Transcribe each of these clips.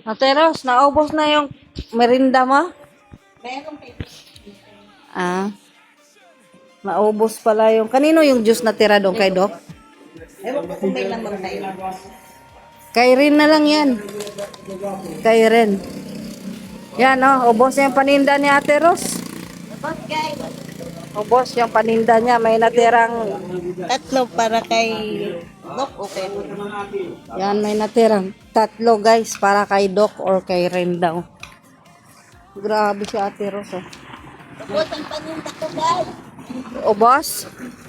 Ate Ros, naubos na yung merinda mo? Meron kayo. Ah, naubos pala yung... Kanino yung juice na tira doon kay Doc? Ewan ko kung may laman kayo. Kay Rin na lang yan. Kay Rin. Yan oh, ubos yung paninda ni Ate Ros. Tapos guys, Ubos yung paninda niya. May natirang... tatlo para kay Doc o kay Yan, may natirang 3 guys para kay Doc or kay Rin daw. Grabe si Ate Ros oh. Tapos ang paninda ko guys. Ubos?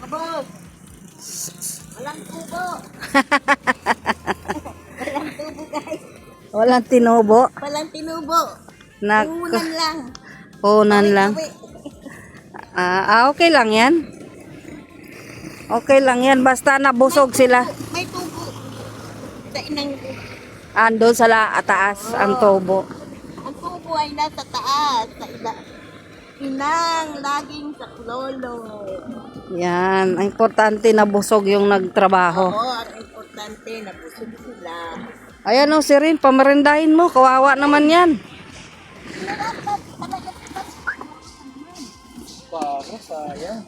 Tapos, walang tubo. Walang tubo guys. Walang tinubo. Walang tinubo. Nak Unan lang. Punan lang. Awi. Okay lang yan. Okay lang yan. Basta nabusog sila. May tubo. Sa inang, Andun sa taas ang tubo. ang tubo ay nasa taas. Sa inang laging sa lolo. Yan. Ang importante na busog yung nagtrabaho. Oo, ang importante, nabusog sila. Ayan o, si Rin, pamarindahin mo. Kawawa naman yan.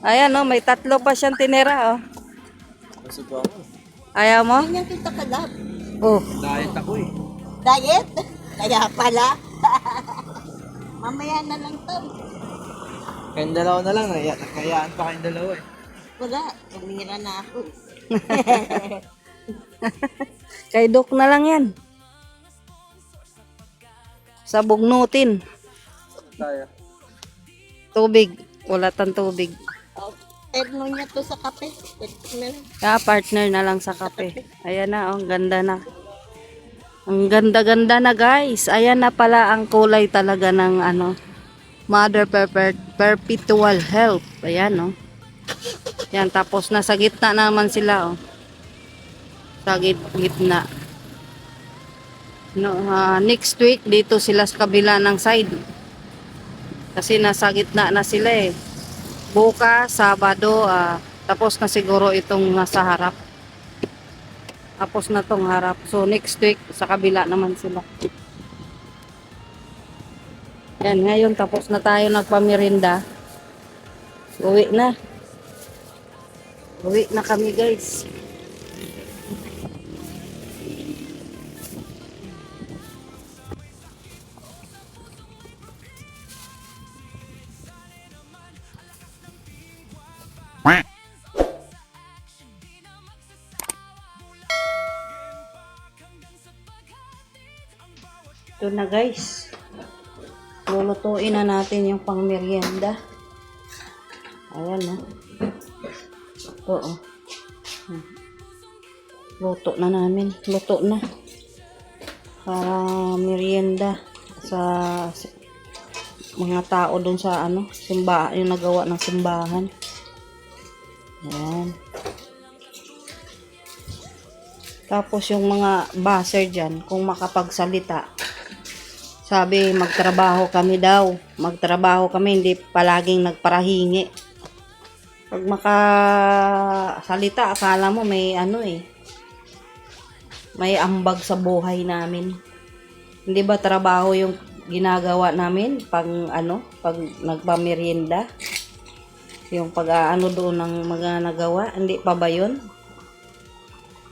Ayan o, may 3 pa siyang tinira o. Ayaw mo? Ganyan kita kalap. Oh. Diet ako eh. Diet? Kaya pala. Mamaya na lang to. Kayong dalawa na lang, nakayaan pa kayong dalawa eh. Wala, tumira na ako. Kay Doc na lang yan. Sabugnutin. Tayo. Tubig. Wala tang tubig. Oh, terno niya to sa kape. Terno. Partner na lang sa kape. Ayan na, oh, ang ganda na. Ang ganda-ganda na guys. Ayan na pala ang kulay talaga ng ano, Mother Perpetual Health. Ayan oh. Yan, tapos nasa gitna naman sila oh. Sa gitna. No, next week dito sila sa kabila ng side. Kasi nasa gitna na sila eh. Bukas, Sabado, tapos na siguro itong nasa harap. Tapos na tong harap. So next week sa kabila naman sila. Yan, ngayon tapos na tayo nagpamirinda. Uwi na. Uwi na kami guys. Ito na guys. Lulutuin na natin yung pang merienda. Ayan na. Ito oh. Luto na namin. Luto na. Para merienda sa mga tao dun sa ano, simbahan, yung nagawa ng simbahan. Ayan. Tapos yung mga baser dyan, kung makapagsalita, sabi magtrabaho kami daw. Magtrabaho kami, hindi palaging nagparahingi. Pag makasalita, akala mo may ano eh. May ambag sa buhay namin. Hindi ba trabaho yung ginagawa namin pag ano, pag nagpamerienda? Yung pag ano doon ng mga nagawa, hindi pa ba yun?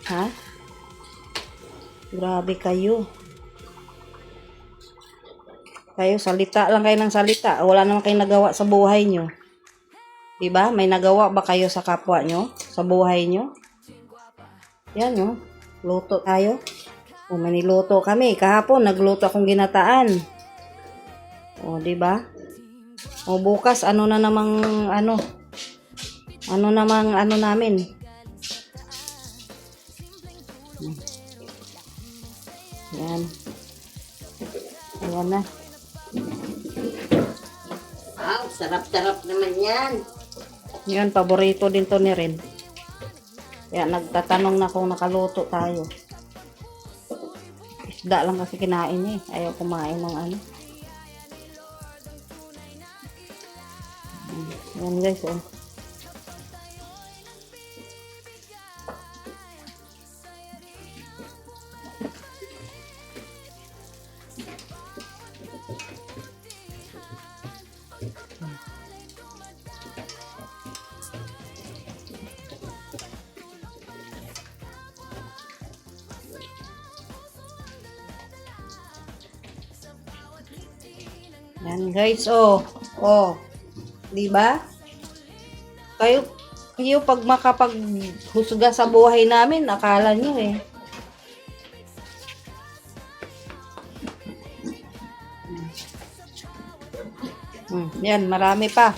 Ha? Grabe kayo. Kayo, salita lang kayo ng salita. Wala naman kayong nagawa sa buhay nyo. Diba? May nagawa ba kayo sa kapwa nyo? Sa buhay nyo? Yan, no? Luto tayo. O, may niluto kami. Kahapon, nagluto akong ginataan. O, diba? O, bukas, ano na namang, ano? Ano namang, ano namin? Yan. Ayan na. Wow, sarap-sarap naman yan. Yan, paborito din to ni Ren. Kaya nagtatanong na kung nakaluto tayo. Isda lang kasi kinain eh. Ayaw kumain ng ano. Yan guys, oh. Yan guys, oh. Oh. 'Di ba? Kayo pag makapaghusga sa buhay namin, akala nyo eh. Yan, marami pa.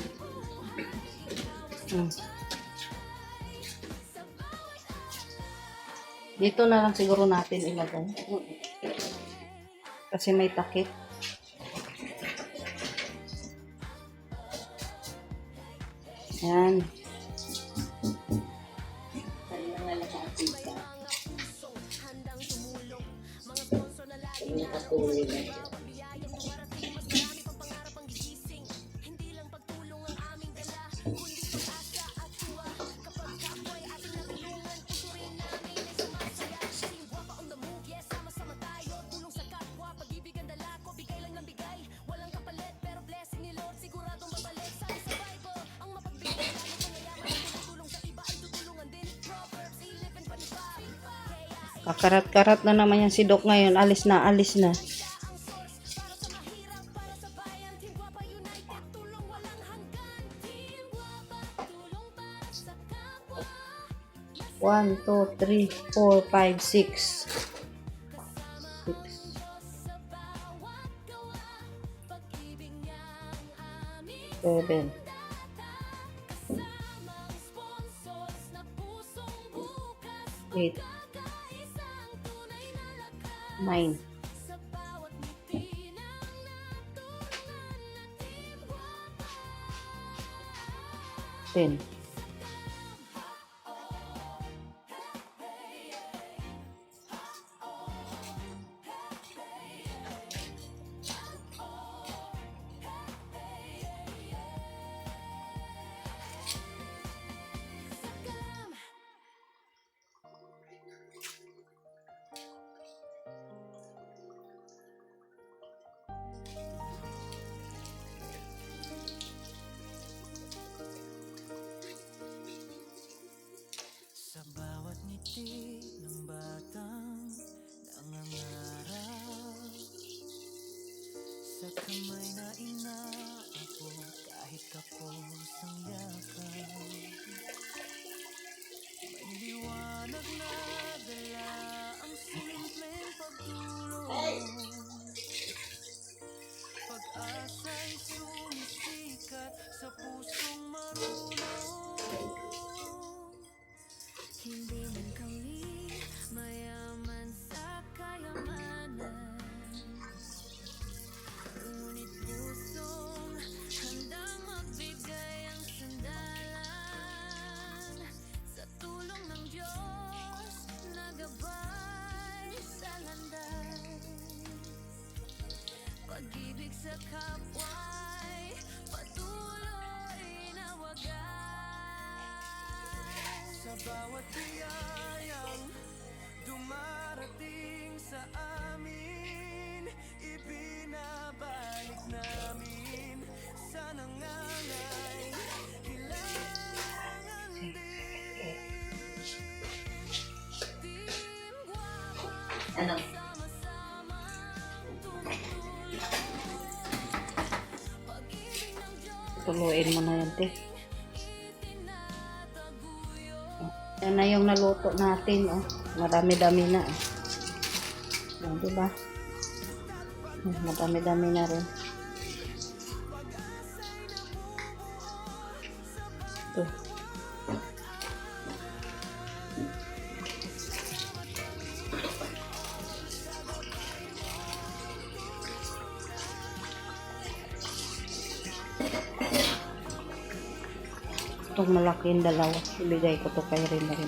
Dito na lang siguro natin ilagay. Kasi may takip. Yan. Kakarat-karat na naman yan si Doc ngayon. Alis na, alis na. One, two, three, 4, 5, 6. 7. 8. 9. 10. Sa bawat ngiti ng batang nangangarap, sa kamay na inaabot kahit kapos ang yakap, may liwanag na dala ang simpleng pagtulong. Pag-asa'y sumisikat sa pusong marunong. Hindi man kami mayaman sa kayamanan, ngunit pusong handang magbigay ang sandalan. Sa tulong ng Diyos na gabay sa landas, pag-ibig sa kapwa'y patuloy na wagas. Sa bawat biyayang dumarating sa amin, ibinabalik namin sa nangangailangan din. Team Guapa, sama-sama tumutulong. Pag-ibig ng Diyos Tuluin mo na yan, te. Yan na yung naluto natin, oh. Marami-dami na, eh. Oh, diba? Madami-dami na rin. Ito. Itong malaking dalawa, ibigay ko to kay Rin na rin.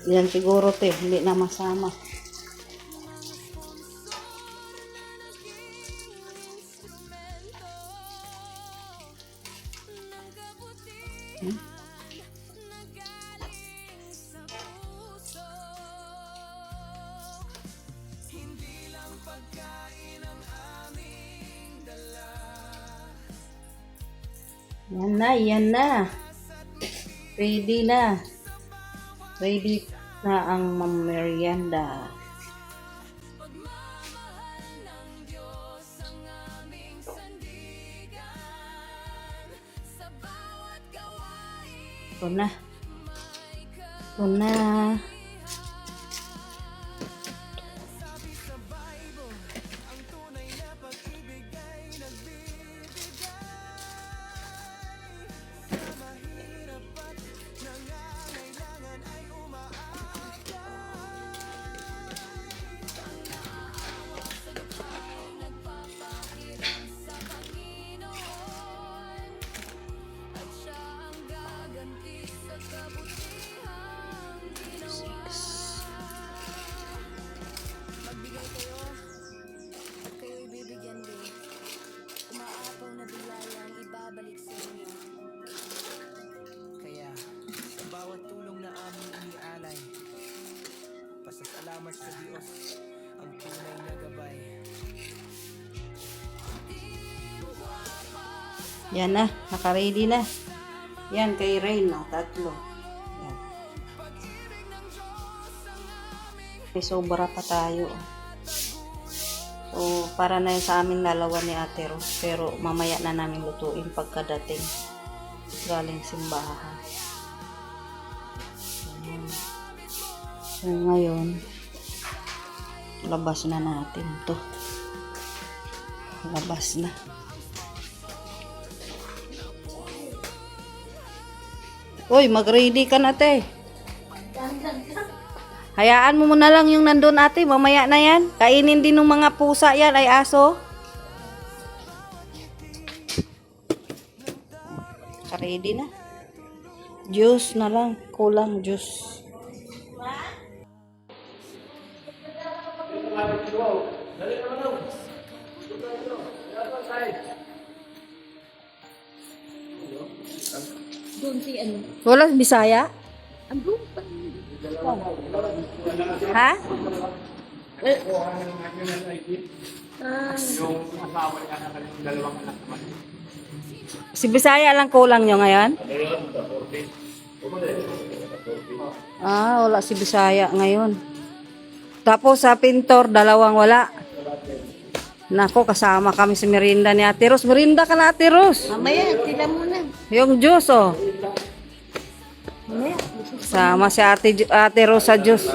Yan siguro, te, hindi na masama. Yan na, yan na. Ready na. Ready na ang merienda. Ito na. Ito na. Kayo'y bibigyan din. Umaapaw na bilayang ibabalik sa inyo. Kaya, sa bawat tulong na aming inialay, pasasalamat sa Diyos, ang tunay na gabay. Yan na, naka-ready na. Yan, kay Rain, no? Tatlo. Yan. May sobra pa tayo. So, para na yun sa aming dalawa ni Ate Rose. Pero, mamaya na namin lutuin pagkadating galing simbahan. Ayan. So, ngayon, labas na natin to. Labas na. Uy, mag-ready ka na, te. Hayaan mo muna lang yung nandun, ate. Mamaya na yan. Kainin din ng mga pusa yan, ay aso. Ready na. Juice na lang. Kulang juice. Doon si ano. Wala Bisaya? Andun pa. Ha? Si Bisaya lang kulang nyo ngayon? Ah, wala si Bisaya ngayon. Tapos sa pintor, dalawang wala. Nako, kasama kami sa merinda ni Ate Rose. Merinda ka na, Ate Rose. Mamaya, sila muna. Yung juice, oh. Mamaya. Sama si Ate Rose sa juice.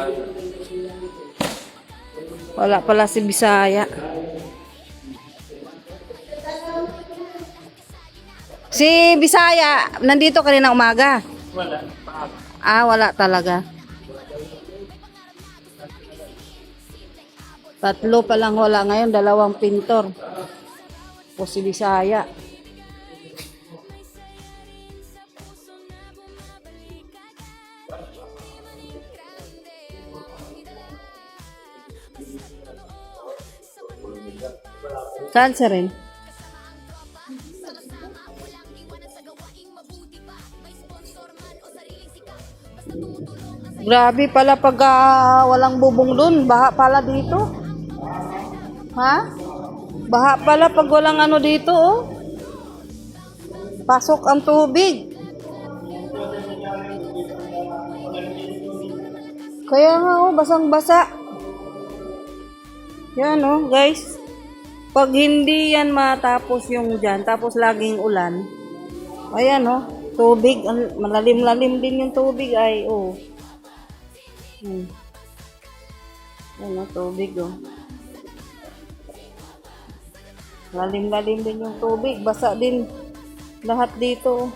Wala pala si Bisaya. Si Bisaya, nandito kanina umaga? Wala. Ah, wala talaga. Tatlo pa lang wala ngayon, dalawang pintor. O si Bisaya. Cancer rin. Grabe pala pag walang bubong dun. Baha pala dito. Ha? Baha pala pag walang ano dito, oh. Pasok ang tubig. Kaya nga, oh, basang-basa. Yan, oh, guys. Pag hindi yan matapos yung dyan, tapos laging ulan, ayan, oh, tubig, malalim-lalim din yung tubig, ay, oh. Yan, oh, tubig, oh. Lalim-lalim din yung tubig, basa din lahat dito, oh.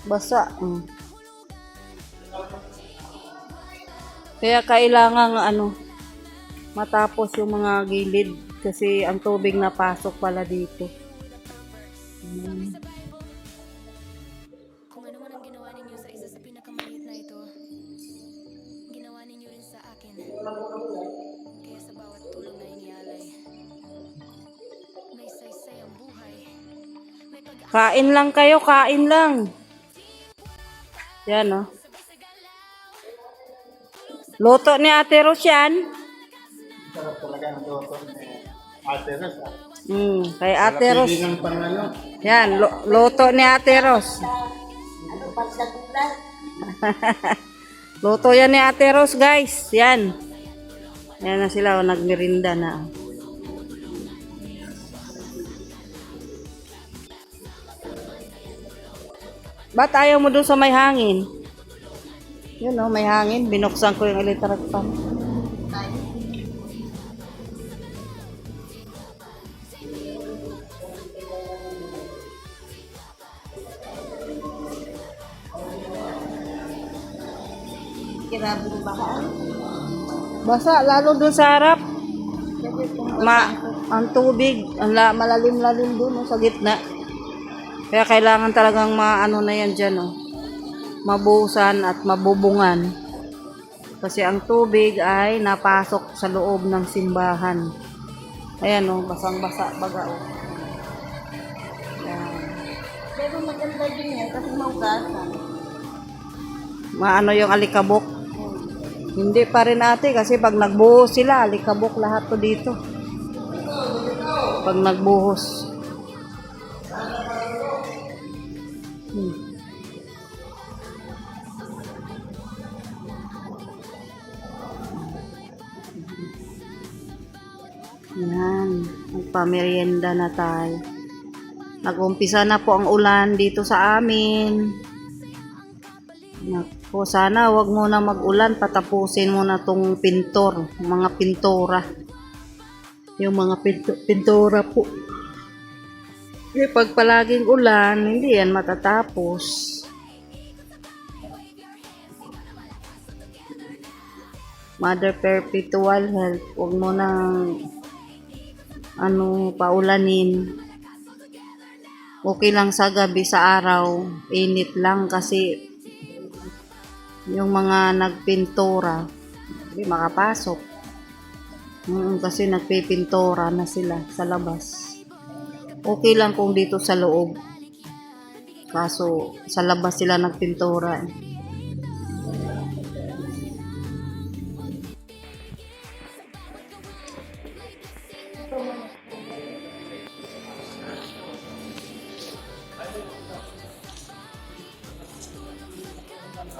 Basa. Kaya kailangan, ano, matapos yung mga gilid kasi ang tubig na pasok pala dito. Kung ano man ang ginawa ninyo sa isa sa pinakamaliit na ito, ginawa ninyo rin sa akin. Kaya sa bawat tulong na inialay, may saysay ang buhay. May pag-asa Kain lang kayo, kain lang. Yan, oh. Luto ni Ate Rose yan. Sarap talaga ang luto. Ate Ros, Kay Ate Ros. pili ng pang ano. Yan, luto ni Ate Ros. Ano pa sa gulat? Luto yan ni Ate Ros, guys. Yan. Yan na sila, nagmerinda na. Ba't ayaw mo dun sa may hangin? Yun oh, may hangin. Binuksan ko yung electric fan. Kirabong bahaan. Basa, lalo dun sa harap. Ang tubig, malalim-lalim dun oh, sa gitna. Kaya kailangan talagang maano na yan dyan oh. Mabuhusan at mabubungan. Kasi ang tubig ay napasok sa loob ng simbahan. Ayan oh, basang-basa baga oh. Ayan. Pero maganda din yan kasi maugasan. Maano yung alikabok. Hindi pa rin ate kasi pag nagbuhos sila, alikabok lahat to dito. Pag nagbuhos. Yan, magpamerienda na tayo. Nag-umpisa na po ang ulan dito sa amin. Naku, sana wag muna mag-ulan, patapusin muna tong pintor, mga pintura. Yung mga pintura po. Kasi pag palaging ulan, hindi yan matatapos. Mother Perpetual Health, wag mo nang paulanin. Okay lang sa gabi, sa araw, init lang kasi yung mga nagpintura, hindi makapasok. Kasi nagpipintura na sila sa labas. Okay lang kung dito sa loob. Kaso sa labas sila nagpintura.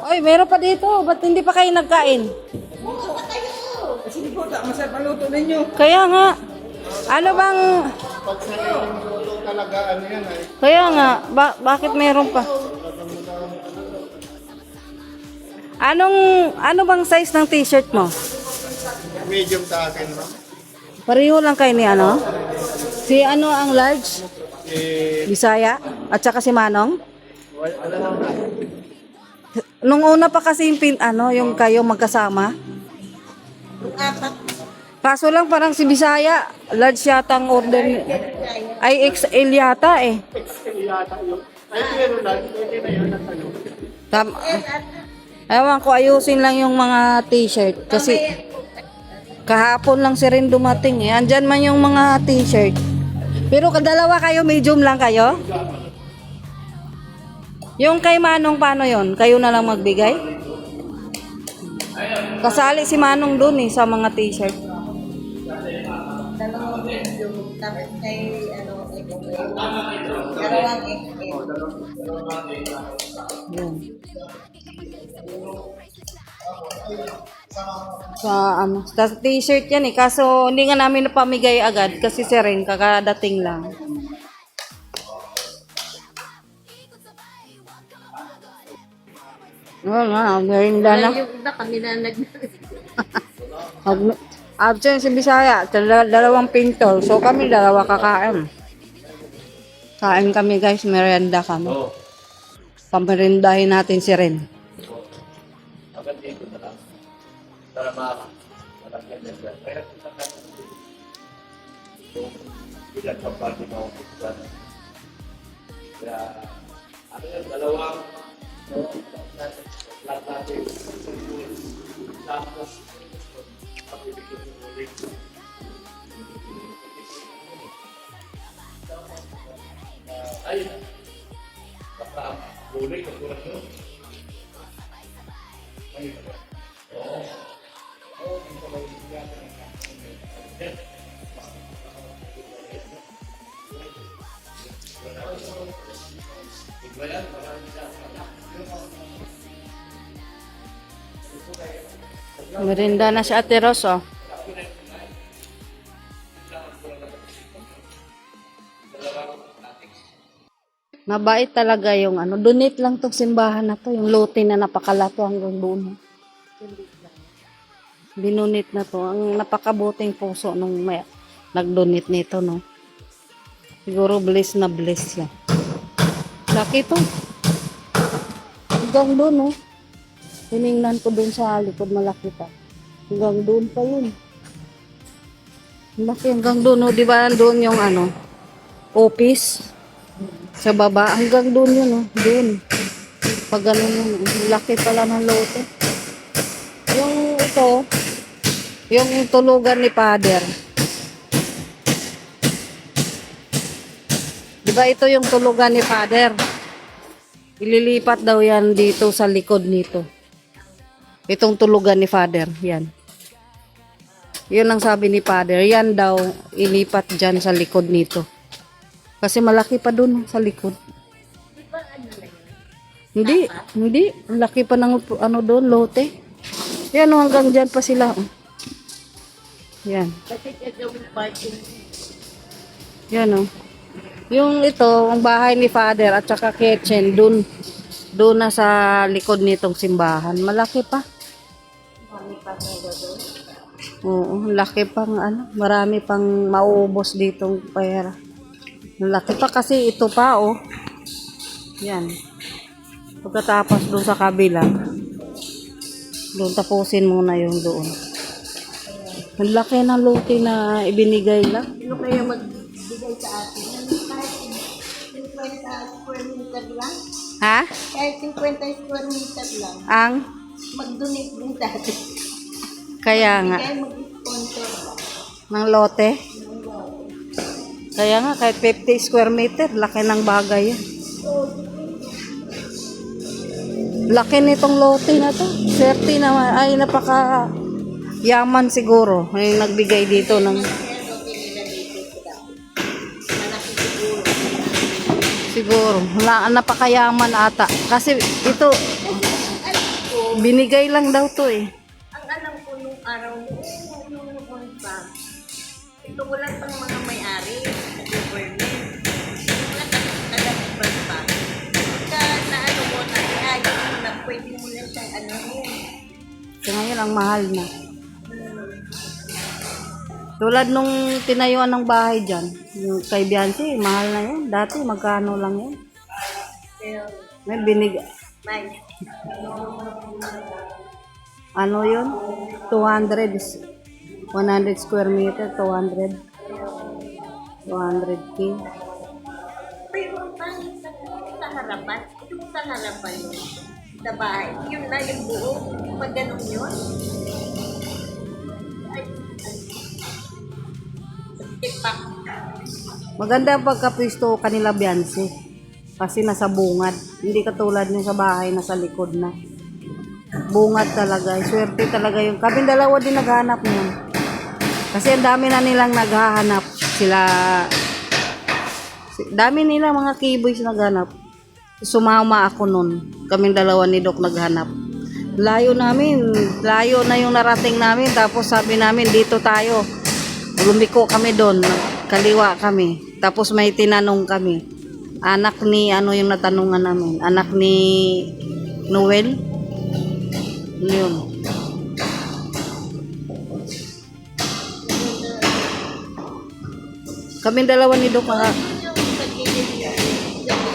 Oy, meron pa dito. Ba't hindi pa kayo nagkain? Sige po, masarap ang luto ninyo. Kaya nga. Ano bang... Pag sariling luto talaga, ano yan ay. Kaya nga. Bakit meron pa? Ano bang size ng t-shirt mo? Medium sa akin, no? Pareho lang kayo ni ano? Si ano ang large? Bisaya? At saka si Manong? Nung una pa kasi yung kayo magkasama. Kaso lang parang si Bisaya, large yata ang order niya. Ay, XL yata eh. Ay, pero lang, pwede na yun ang ano. Ewan ko, ayusin lang yung mga t-shirt. Kasi kahapon lang si Rin dumating eh. Andyan man yung mga t-shirt. Pero kadalawa kayo, medium lang kayo? Yung kay Manong, paano yon? Kayo na lang magbigay? Kasali si Manong dun eh, sa mga t-shirt. Dalawang video. Tapos kay, dalawang XL. Yun. Sa t-shirt yan eh. Kaso hindi nga namin napamigay agad kasi si Ren kakadating lang. Nga, merinda na. Yung iba kami na Absent si Bisaya, dalawang pintor. So kami dalawa kakain. Kain kami guys, merienda kami. Pamerindahin natin si Ren. Merinda na si Ate Ros, oh. Mabait talaga yung ano. Donate lang tong simbahan na to. Yung lote na napakalato hanggang doon. Binunit na to. Ang napakabuting puso nung may nag-donate nito, no. Siguro bless na bless yan. Laki to. Hanggang doon, no. Tiningnan ko doon sa likod, malaki pa. Hanggang doon pa yun. Laki hanggang doon, no. Di ba doon yung ano, office? Sa baba, hanggang doon yun, oh. Doon. Pag ganun yun, laki pala ng lote. Yung ito, yung tulugan ni Father. Diba ito yung tulugan ni Father? Ililipat daw yan dito sa likod nito. Itong tulugan ni Father, yan. Yun ang sabi ni Father, yan daw ilipat dyan sa likod nito. Kasi malaki pa dun sa likod. Hindi. Ang laki pa ng ano doon, lote. Yan, oh, hanggang dyan pa sila. Oh. Yan. Yan, oh. Yung ito, ang bahay ni Father at saka kitchen, doon na sa likod nitong simbahan. Malaki pa. Oo, laki pang ano, marami pang mauubos ditong pera. Malaki pa kasi ito pa, oh. Yan. Pagkatapos doon sa kabila, doon tapusin muna yung doon. Ang laki ng lote na ibinigay lang. Ano kaya magbigay sa atin? Kahit 50 square meter lang? Ha? Kahit 50 square meter lang. Ang? Mag-donate din sa atin. Kaya nga. Kaya mag-sponsor ba? Ng lote. Kaya nga, kahit 50 square meter, laki ng bagay yan. Laki nitong lote na to. Swerte naman. Ay, napaka yaman siguro. Ay, nagbigay dito ng... Siguro. Napakayaman ata. Kasi ito, binigay lang daw to eh. Ang alam ko nung araw, nung pa, ito wala pang mga may-ari sa government. Wala taga-government pa. Pagka naano mo na, ayos mo na, pwede mo na siyang ano yun. So, ngayon, ang mahal na. Tulad nung tinayuan ng bahay dyan, yung kay Biancy, mahal na yun. Dati, magkano lang yun. Pero, May binig... may, Ano yun? 200 is 100 square meter, 200. 200K. pero ang pangit sa harapan, yung sa harapan yun, sa bahay, yun na yung buo, pag ganun yun. Ay, tipak. Maganda ang pagkapwisto kanila Biancy. Kasi nasa bungad. Hindi katulad nyung sa bahay, nasa likod na. Bungad talaga. Swerte talaga yung... Kaming dalawa din naghahanap nun. Kasi ang dami na nilang naghahanap. Dami nila mga keyboys naghanap. Sumama ako nun. Kaming dalawa ni Doc naghanap. Layo namin. Layo na yung narating namin. Tapos sabi namin, dito tayo. Lumiko kami doon. Kaliwa kami. Tapos may tinanong kami. Anak ni, ano yung natanungan namin? Anak ni Noel? Yun. Kaming dalawa ni Doc mga... Yung nagiging kay ano,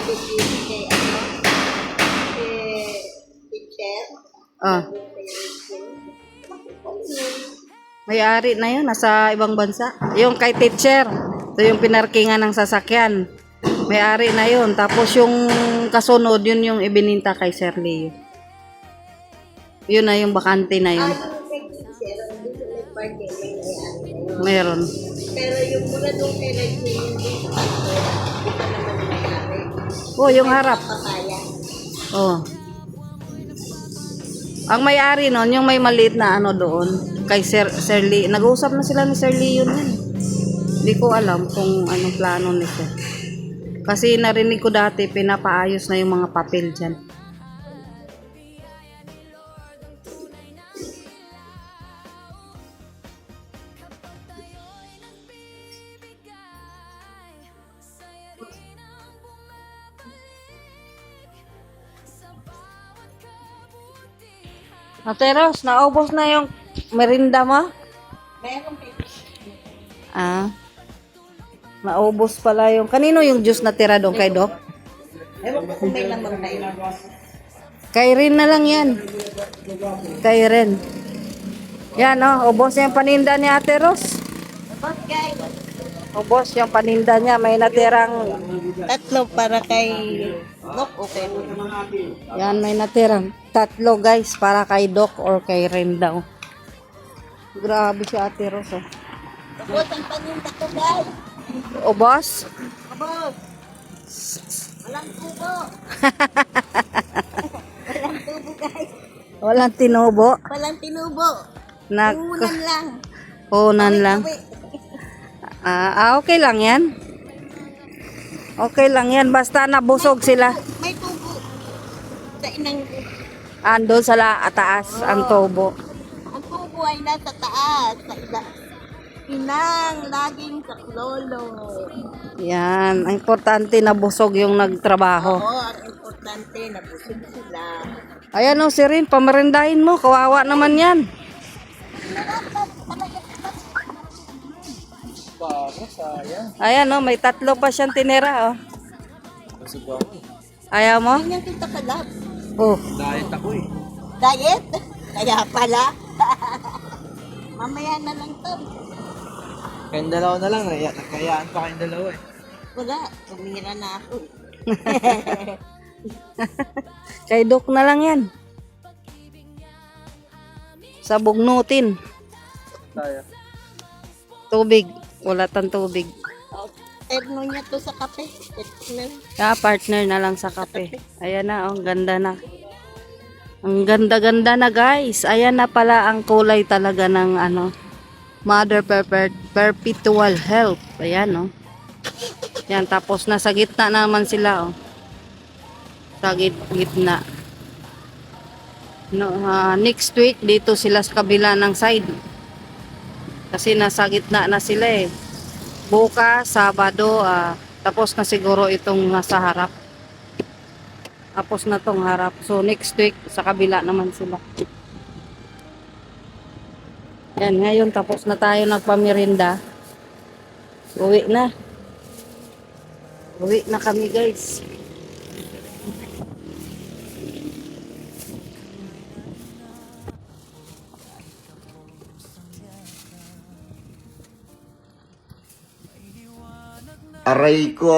teacher, Ah, may-ari na yun. Nasa ibang bansa. Yung kay teacher. Ito yung pinarkingan ng sasakyan. May-ari na yun. Tapos yung kasunod, yun yung ibininta kay Sir Leo. Yun na yung bakante na yun. yung kay teacher, dito may party, may may-ari. Meron. Pero yung mula doon kay Reggie, yung dito naman may-ari. Oh, yung harap. Papaya. Oh. Ang may-ari nun, yung may maliit na ano doon, kay Sir Leo. Nag-uusap na sila ni Sir Leo yun. Hindi ko alam kung anong plano ni Sir. Kasi narinig ko dati, pinapaayos na yung mga papel dyan. Ate Ros, naubos na yung merinda mo? Meron baby. Ah. Naubos pala yung... Kanino yung juice na tira doon kay Doc? Ewan ko kung may laman na yun. Kay Ren na lang yan. Kay Ren. Yan, oh. Ubos yung paninda ni Ate Ros. Tapos guys, Ubos yung paninda niya. May natirang... tatlo para kay Doc o kay Doc. Yan, may natirang 3 guys para kay Doc or kay Ren daw. Grabe si Ate Ros, oh. Tapos ang paninda ko guys. Ubos? Tapos, walang tubo. Walang tubo guys. Walang tinubo. Walang tinubo. Nag... Unan lang. Punan lang. Tawi. Okay lang yan. Okay lang yan. Basta nabusog sila. May tubo. Sa inang, Andun sa taas ang tubo. ang tubo ay nasa taas. Sa inang, laging sa lolo. Yan. Ang importante na busog yung nagtrabaho. Oo, ang importante, nabusog sila. Ayan o, si Rin, pamarindahin mo. Kawawa naman yan. Para, sayang. Ayan o, may 3 pa siyang tinira o. Busog ako eh. Ayaw mo? Ganyan kita kalap. Oh. Diet ako eh. Diet? Kaya pala. Mamaya na lang to. Kayong dalawa na lang, nakayaan pa kayong dalawa eh. Wala, tumira na ako. Kay Doc na lang yan. Sabugnutin. Tayo. Tubig. Wala tang tubig. Terno niya to sa kape. Terno. Partner na lang sa kape. Ayan na, oh, ganda na. Ang ganda-ganda na guys. Ayan na pala ang kulay talaga ng ano, Mother Perpetual Health. Ayan, oh. Yan, tapos nasa gitna naman sila, oh. Sa gitna. No, next week, dito sila sa kabila ng side. Kasi nasa gitna na sila eh. Bukas, Sabado, tapos na siguro itong nasa harap. Tapos na tong harap. So, next week, sa kabila naman sila. Yan, ngayon tapos na tayo nagpamirinda. Uwi na. Uwi na kami, guys. Aray ko.